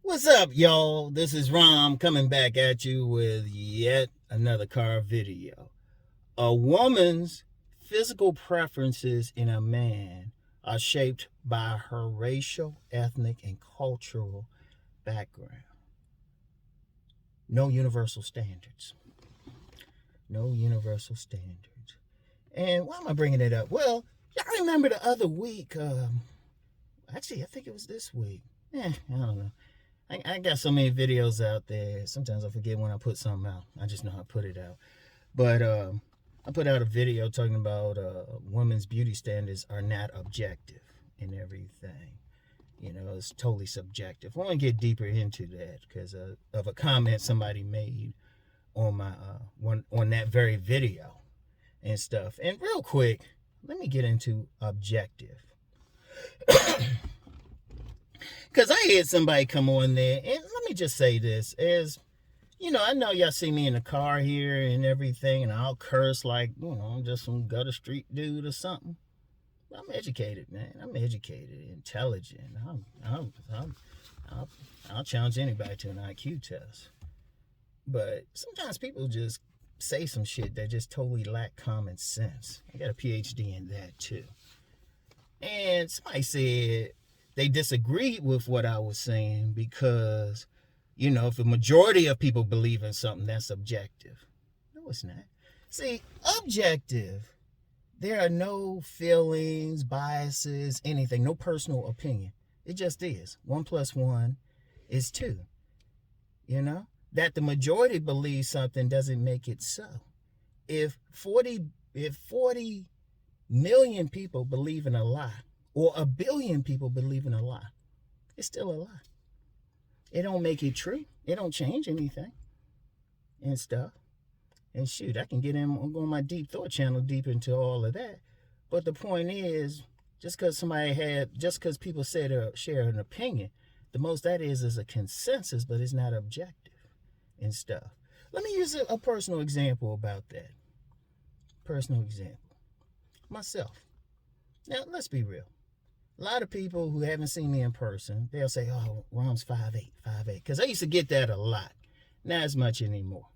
What's up, y'all? This is Rom coming back at you with yet another car video. A woman's physical preferences in a man are shaped by her racial, ethnic, and cultural background. No universal standards. No universal standards. And why am I bringing it up? Well, y'all remember the other week, actually, I think it was this week. I don't know. I got so many videos out there. Sometimes I forget when I put something out. I just know how to put it out. But I put out a video talking about women's beauty standards are not objective and everything. You know, it's totally subjective. I want to get deeper into that because of a comment somebody made on my on that very video and stuff. And real quick, let me get into objective. Because I had somebody come on there, and let me just say this, as, you know, I know y'all see me in the car here and everything, and I'll curse like, you know, I'm just some gutter street dude or something. But I'm educated, man. I'm educated, intelligent. I'll challenge anybody to an IQ test. But sometimes people just say some shit that just totally lack common sense. I got a PhD in that, too. And somebody said they disagreed with what I was saying because, you know, if the majority of people believe in something, that's objective. No, it's not. See, objective, there are no feelings, biases, anything, no personal opinion. It just is. 1 + 1 is 2. You know? That the majority believes something doesn't make it so. If 40 million people believe in a lie, or 1 billion people believe in a lie, it's still a lie. It don't make it true. It don't change anything and stuff. And shoot, I can get in on my Deep Thought channel deep into all of that. But the point is, just because people say they share an opinion, the most that is a consensus, but it's not objective and stuff. Let me use a personal example about that. Personal example. Myself. Now, let's be real. A lot of people who haven't seen me in person, they'll say, oh, Rom's 5'8", 5'8". Because I used to get that a lot. Not as much anymore,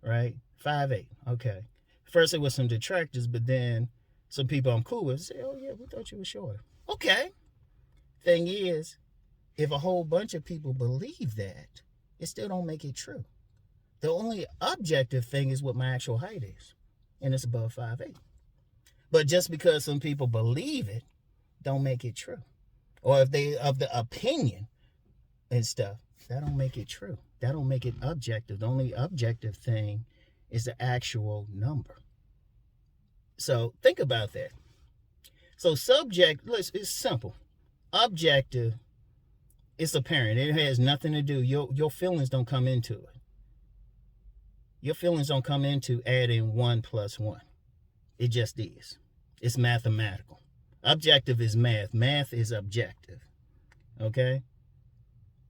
right? 5'8", okay. First it was some detractors, but then some people I'm cool with say, oh, yeah, we thought you were shorter. Okay. Thing is, if a whole bunch of people believe that, it still don't make it true. The only objective thing is what my actual height is, and it's above 5'8". But just because some people believe it, don't make it true. Or if they of the opinion and stuff, that don't make it true. That don't make it objective. The only objective thing is the actual number. So think about that. So it's simple. Objective, it's apparent. It has nothing to do. Your feelings don't come into it. Your feelings don't come into adding 1 + 1. It just is. It's mathematical. Objective is math. Math is objective. Okay?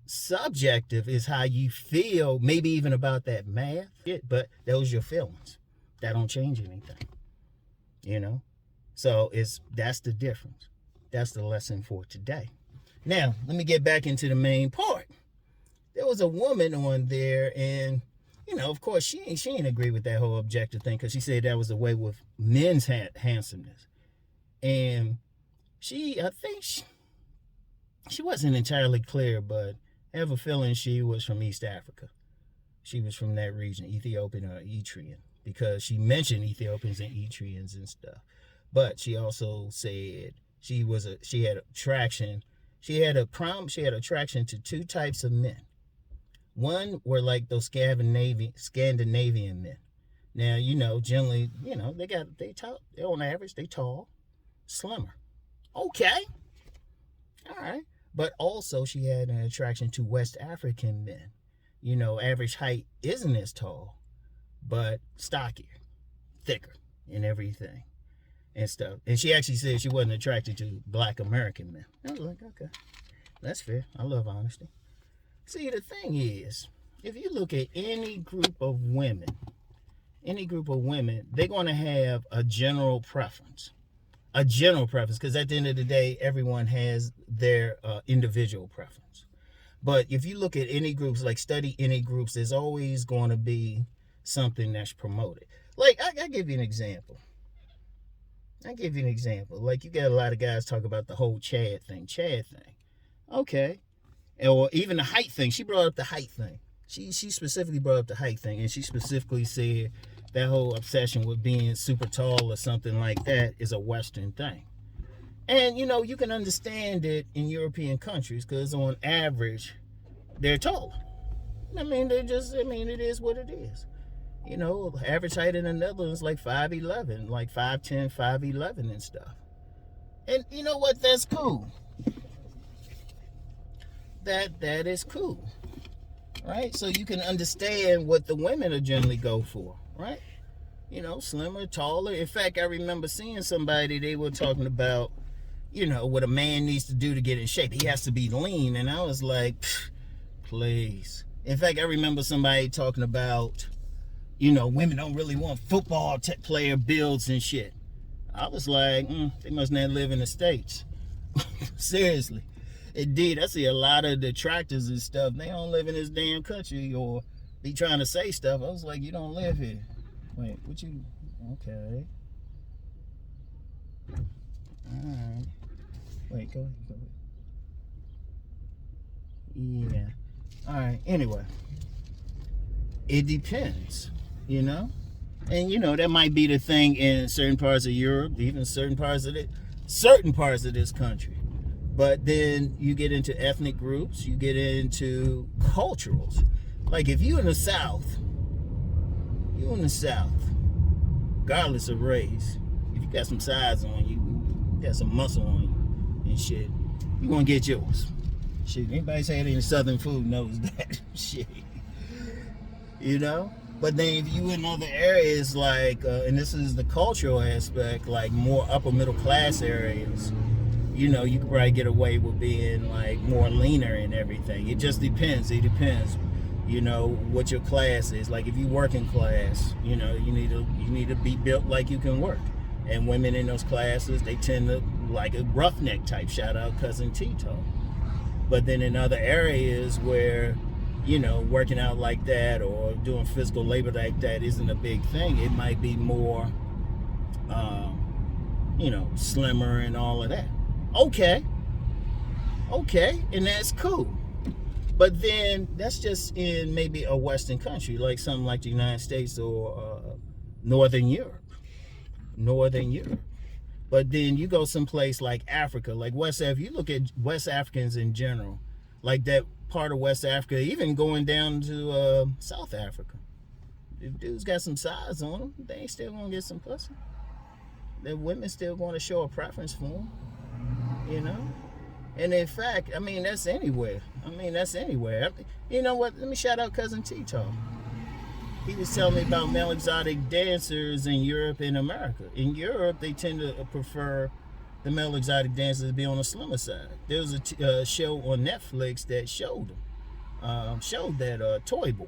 Subjective is how you feel, maybe even about that math, but those are your feelings. That don't change anything. You know? So that's the difference. That's the lesson for today. Now, let me get back into the main part. There was a woman on there, and, you know, of course, she ain't agree with that whole objective thing because she said that was the way with men's handsomeness. And I think she wasn't entirely clear, but I have a feeling she was from East Africa. She was from that region, Ethiopian or Eritrean, because she mentioned Ethiopians and Eritreans and stuff. But she also said she had attraction to 2 types of men. One were like those Scandinavian men. Now, you know, generally, you know, on average, they tall, slimmer. Okay. All right. But also she had an attraction to West African men. You know, average height isn't as tall, but stockier, thicker, and everything and stuff. And she actually said she wasn't attracted to Black American men. I was like, okay, that's fair. I love honesty. See, the thing is, if you look at any group of women, they're going to have a general preference. Because at the end of the day, everyone has their individual preference. But if you look at any groups, like study any groups, there's always going to be something that's promoted. Like, I give you an example. Like, you got a lot of guys talk about the whole Chad thing. Okay. Or even the height thing. She brought up the height thing. She specifically brought up the height thing, and she specifically said that whole obsession with being super tall or something like that is a Western thing. And, you know, you can understand it in European countries because on average, they're tall. I mean, it is what it is. You know, average height in the Netherlands like 5'11", like 5'10", 5'11" and stuff. And you know what? That's cool. That is cool. Right? So you can understand what the women are generally go for, right? You know, slimmer, taller. In fact, I remember seeing somebody, they were talking about, you know, what a man needs to do to get in shape. He has to be lean. And I was like, please. In fact, I remember somebody talking about, you know, women don't really want football player builds and shit. I was like, they must not live in the States. Seriously. Indeed, I see a lot of detractors and stuff. They don't live in this damn country or be trying to say stuff. I was like, you don't live here. Wait, what you... Okay. Alright. Wait, go ahead. Yeah. Alright, anyway. It depends, you know? And, you know, that might be the thing in certain parts of Europe, even certain parts of this country. But then you get into ethnic groups, you get into culturals. Like if you in the South, regardless of race, if you got some size on you, got some muscle on you and shit, you gonna get yours. Shit, anybody say any Southern food knows that. Shit. You know? But then if you in other areas like, and this is the cultural aspect, like more upper middle class areas, you know, you could probably get away with being like more leaner and everything. It just depends. It depends, you know, what your class is. Like if you working class, you know, you need to be built like you can work. And women in those classes, they tend to like a roughneck type. Shout out Cousin Tito. But then in other areas where, you know, working out like that or doing physical labor like that isn't a big thing, it might be more, you know, slimmer and all of that. Okay, and that's cool. But then that's just in maybe a Western country, like something like the United States or Northern Europe. But then you go someplace like Africa, like West Africa. You look at West Africans in general, like that part of West Africa, even going down to South Africa. If dudes got some size on them, they ain't still gonna get some pussy. The women still gonna show a preference for them. You know, and in fact, I mean that's anywhere. You know what? Let me shout out Cousin Tito. He was telling me about male exotic dancers in Europe and America. In Europe, they tend to prefer the male exotic dancers to be on the slimmer side. There was a show on Netflix that showed that Toy Boy.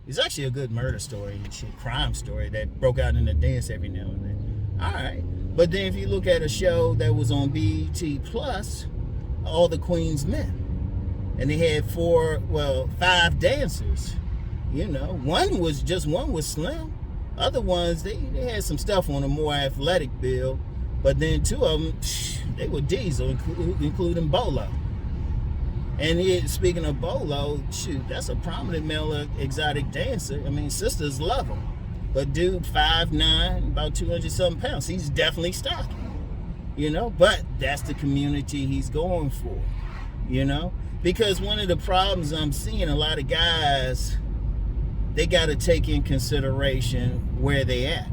It's actually a good murder story and shit, crime story that broke out in the dance every now and then. All right. But then if you look at a show that was on BET Plus, All the Queen's Men, and they had 5 dancers, you know, one was slim. Other ones, they had some stuff on a more athletic build, but then 2 of them, they were diesel, including Bolo. And speaking of Bolo, shoot, that's a prominent male exotic dancer. I mean, sisters love him. But dude, 5'9", about 200-something pounds. He's definitely stocky, you know. But that's the community he's going for, you know. Because one of the problems I'm seeing, a lot of guys, they got to take in consideration where they at.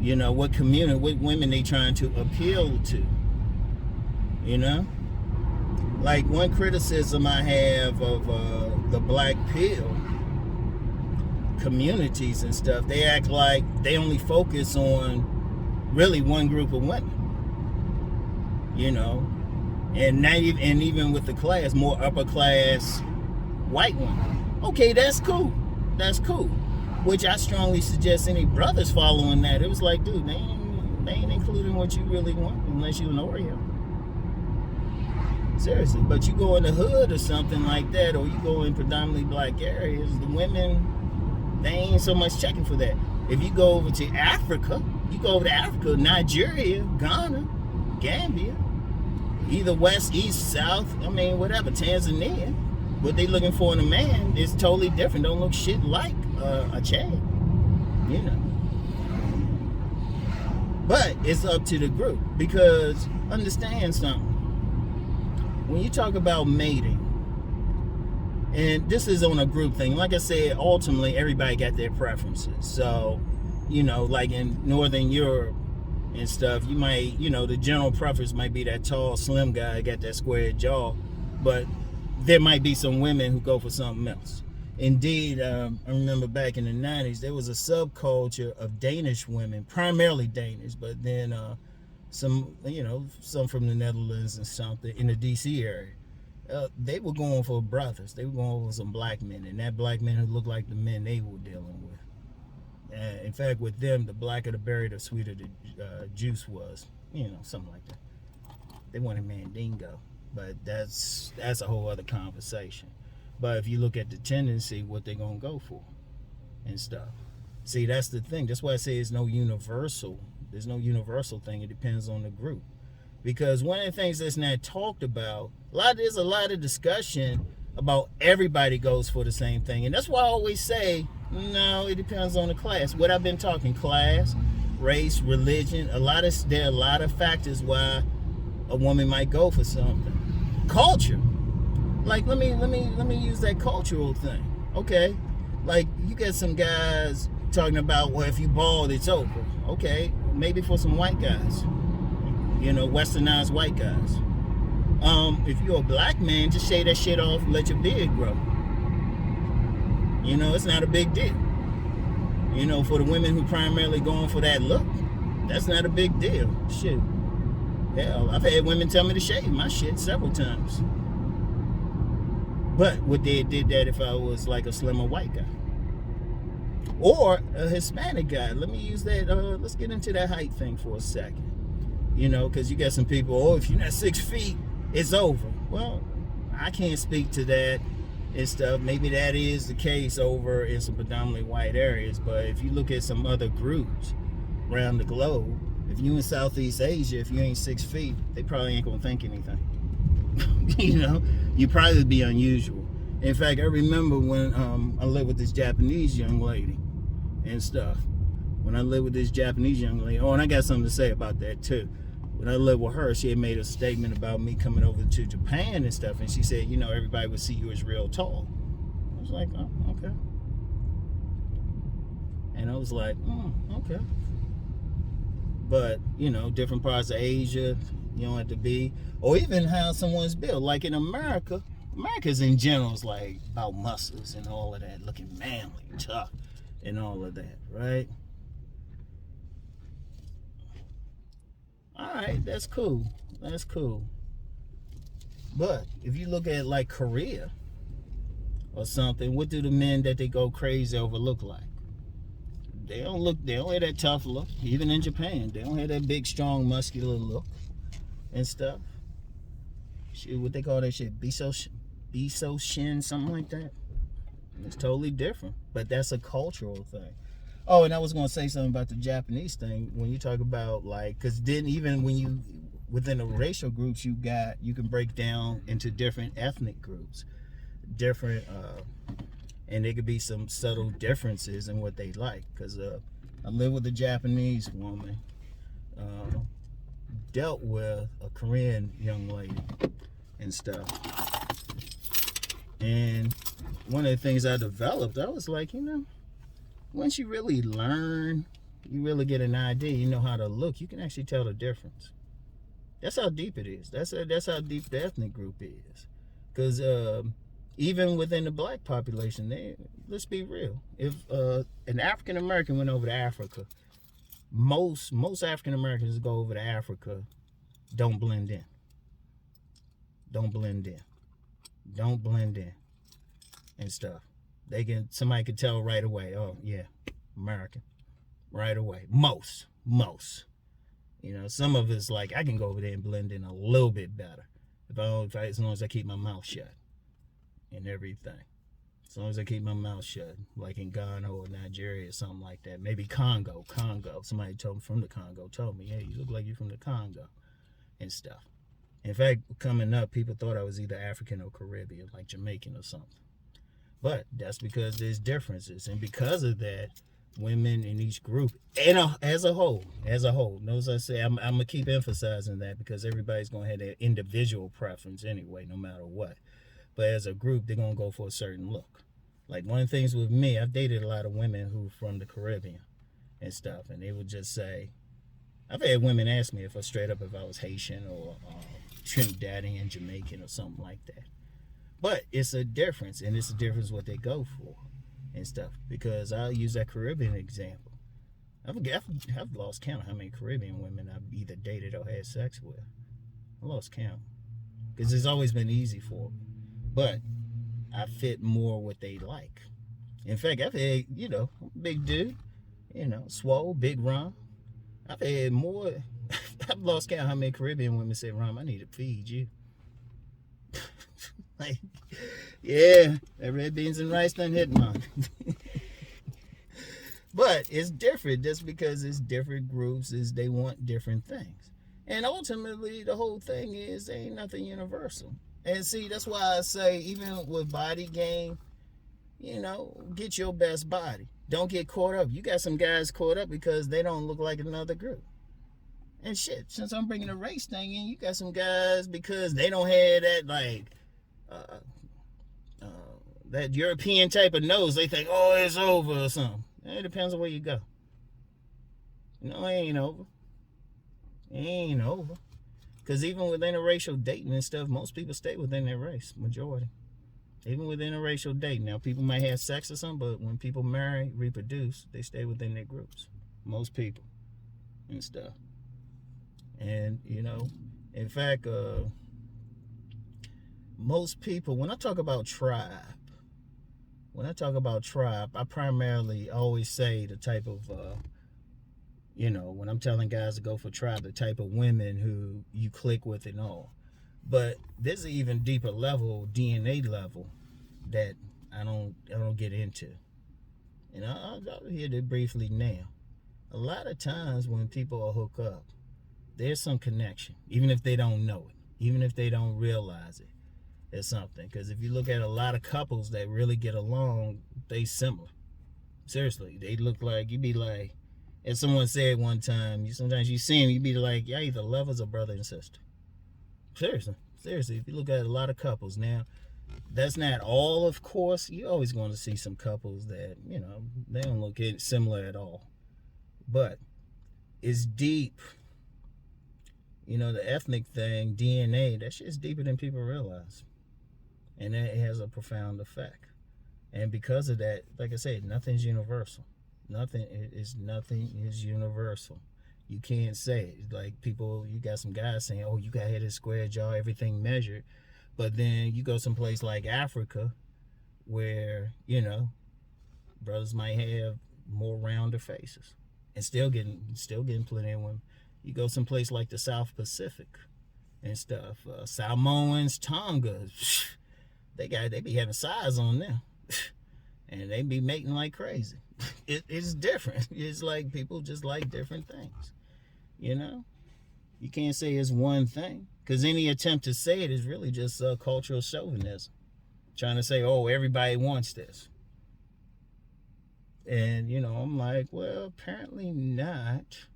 You know, what community, what women they trying to appeal to, you know. Like one criticism I have of the black pill communities and stuff, they act like they only focus on really one group of women, you know, and even with the class, more upper class white women. Okay, that's cool, which I strongly suggest any brothers following that. It was like, dude, they ain't including what you really want unless you an Oreo. Seriously, but you go in the hood or something like that, or you go in predominantly black areas, the women, they ain't so much checking for that. If you go over to Africa, Nigeria, Ghana, Gambia, either west, east, south, I mean, whatever, Tanzania, what they looking for in a man is totally different. Don't look shit like a Chad, you know. But it's up to the group, because understand something. When you talk about mating, and this is on a group thing, like I said, ultimately everybody got their preferences. So, you know, like in Northern Europe and stuff, you might, you know, the general preference might be that tall, slim guy, got that square jaw, but there might be some women who go for something else. Indeed, I remember back in the 90s, there was a subculture of Danish women, primarily Danish, but then some, you know, some from the Netherlands and something in the DC area. They were going for brothers. They were going for some black men, and that black men who looked like the men they were dealing with. In fact, with them, the blacker the berry, the sweeter the juice was. You know, something like that. They wanted Mandingo, but that's a whole other conversation. But if you look at the tendency, what they're gonna go for and stuff. See, that's the thing. That's why I say it's no universal. There's no universal thing. It depends on the group. Because one of the things that's not talked about, there's a lot of discussion about everybody goes for the same thing. And that's why I always say, no, it depends on the class. What I've been talking, class, race, religion, there are a lot of factors why a woman might go for something. Culture. Like, let me use that cultural thing. Okay. Like, you got some guys talking about, well, if you bald, it's over. Okay, maybe for some white guys, you know, westernized white guys. If you're a black man, just shave that shit off and let your beard grow. You know, it's not a big deal. You know, for the women who primarily going for that look, that's not a big deal. Shit. Hell, I've had women tell me to shave my shit several times. But would they did that if I was like a slimmer white guy? Or a Hispanic guy. Let me use that. Let's get into that height thing for a second. You know, because you got some people, oh, if you're not 6 feet, it's over. Well, I can't speak to that and stuff. Maybe that is the case over in some predominantly white areas. But if you look at some other groups around the globe, if you in Southeast Asia, if you ain't 6 feet, they probably ain't going to think anything. You know, you probably be unusual. In fact, I remember when I lived with this Japanese young lady and stuff. When I lived with this Japanese young lady, and I got something to say about that too. When I lived with her, she had made a statement about me coming over to Japan and stuff, and she said, you know, everybody would see you as real tall. I was like, oh, okay. And I was like, okay. But, you know, different parts of Asia, you don't have to be, or even how someone's built. Like in America's in general is like about muscles and all of that, looking manly, tough, and all of that, right? All right, that's cool. That's cool. But if you look at like Korea or something, what do the men that they go crazy over look like? They don't have that tough look. Even in Japan, they don't have that big, strong, muscular look and stuff. Shit, what they call that shit? Biso shin, something like that. It's totally different. But that's a cultural thing. Oh, and I was going to say something about the Japanese thing. When you talk about like, because then even when you, within the racial groups, you can break down into different ethnic groups. Different, and there could be some subtle differences in what they like. Because I lived with a Japanese woman, dealt with a Korean young lady and stuff. And one of the things I developed, I was like, you know, once you really learn, you really get an idea, you know how to look, you can actually tell the difference. That's how deep it is. That's how deep the ethnic group is. Because even within the black population, let's be real. If an African American went over to Africa, most African Americans go over to Africa, don't blend in. Don't blend in. Don't blend in and stuff. Somebody could tell right away, oh yeah, American, right away. Most. You know, some of it's like, I can go over there and blend in a little bit better. As long as I keep my mouth shut and everything. As long as I keep my mouth shut, like in Ghana or Nigeria or something like that. Maybe Congo. Somebody told me from the Congo, told me, hey, you look like you're from the Congo and stuff. In fact, coming up, people thought I was either African or Caribbean, like Jamaican or something. But that's because there's differences. And because of that, women in each group, and as a whole, notice I say, I'm going to keep emphasizing that because everybody's going to have their individual preference anyway, no matter what. But as a group, they're going to go for a certain look. Like one of the things with me, I've dated a lot of women who from the Caribbean and stuff, and they would just say, I've had women ask me if I was Haitian or Trinidadian, Jamaican or something like that. But it's a difference, and it's a difference what they go for and stuff. Because I'll use that Caribbean example. I've lost count of how many Caribbean women I've either dated or had sex with. I lost count. Because it's always been easy for me. But I fit more what they like. In fact, I've had, big dude, swole, big Rom. I've had more. I've lost count how many Caribbean women say, Rom, I need to feed you. Like, yeah, that red beans and rice done hit mine. But it's different just because it's different groups, they want different things. And ultimately, the whole thing is there ain't nothing universal. And see, that's why I say, even with body game, get your best body. Don't get caught up. You got some guys caught up because they don't look like another group. And shit, since I'm bringing the race thing in, you got some guys because they don't have that, that European type of nose. They think, oh, it's over or something. It depends on where you go. It ain't over. It ain't over. Because even within a racial dating and stuff, most people stay within their race, majority. Even within a racial dating. Now, people might have sex or something, but when people marry, reproduce, they stay within their groups. Most people and stuff. And, in fact, most people, when I talk about tribe, I primarily always say the type of, when I'm telling guys to go for tribe, the type of women who you click with and all. But there's an even deeper level, DNA level, that I don't get into. And I'll hit it briefly now. A lot of times when people hook up, there's some connection, even if they don't know it, even if they don't realize it. There's something. Because if you look at a lot of couples that really get along, they similar. Seriously, they look like, you be like, as someone said one time, sometimes you see them, you be like, y'all either lovers or brother and sister. Seriously, if you look at a lot of couples. Now, that's not all, of course. You're always going to see some couples that, they don't look similar at all. But it's deep. The ethnic thing, DNA, that shit's deeper than people realize. And it has a profound effect. And because of that, like I said, nothing's universal. Nothing is universal. You can't say it. Like people, you got some guys saying, oh, you got head and square jaw, everything measured. But then you go someplace like Africa where, brothers might have more rounder faces and still getting plenty of women. You go someplace like the South Pacific and stuff. Samoans, Tongas, they be having size on them. And they be mating like crazy. It's different. It's like people just like different things. You can't say it's one thing. Because any attempt to say it is really just cultural chauvinism. Trying to say, oh, everybody wants this. And, I'm like, well, apparently not.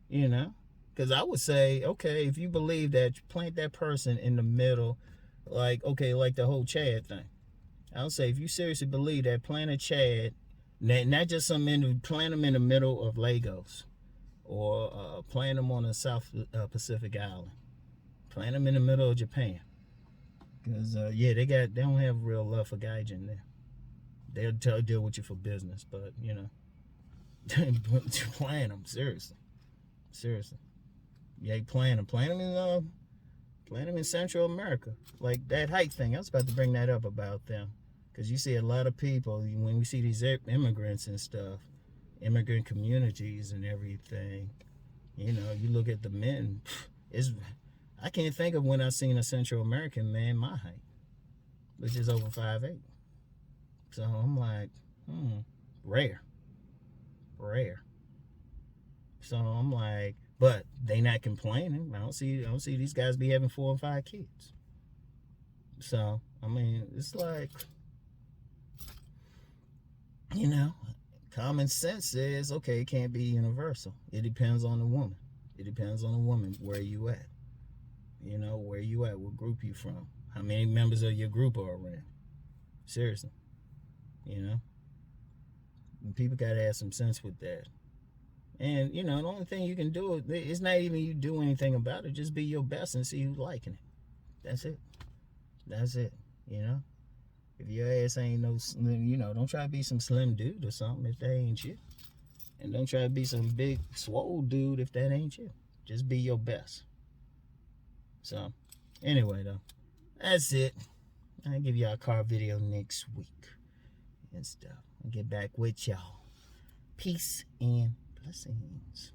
Because I would say, okay, if you believe that, you plant that person in the middle, like the whole Chad thing. I would say if you seriously believe that, plant a Chad, not just plant them in the middle of Lagos or plant them on a South Pacific island. Plant them in the middle of Japan. Because, they don't have real love for gaijin there. They'll deal with you for business, but, plant them, seriously. Yeah, plant them in Central America. Like that hike thing, I was about to bring that up about them. Because you see a lot of people, when we see these immigrants and stuff, immigrant communities and everything, you look at the men, I can't think of when I've seen a Central American man my height, which is over 5'8". So I'm like, rare. So I'm like, but they not complaining. I don't see these guys be having 4 and 5 kids. So I mean, it's like, you know, common sense says, okay, it can't be universal. It depends on the woman. It depends on the woman where you at. You know, where you at, what group you from, how many members of your group are around. Seriously, you know, and people gotta have some sense with that. And you know, the only thing you can do is not even you do anything about it. Just be your best and see who's liking it. That's it. That's it. You know, if your ass ain't no slim, you know, don't try to be some slim dude or something if that ain't you. And don't try to be some big swole dude if that ain't you. Just be your best. So, anyway though, that's it. I'll give y'all a car video next week and stuff. I'll get back with y'all. Peace and blessings.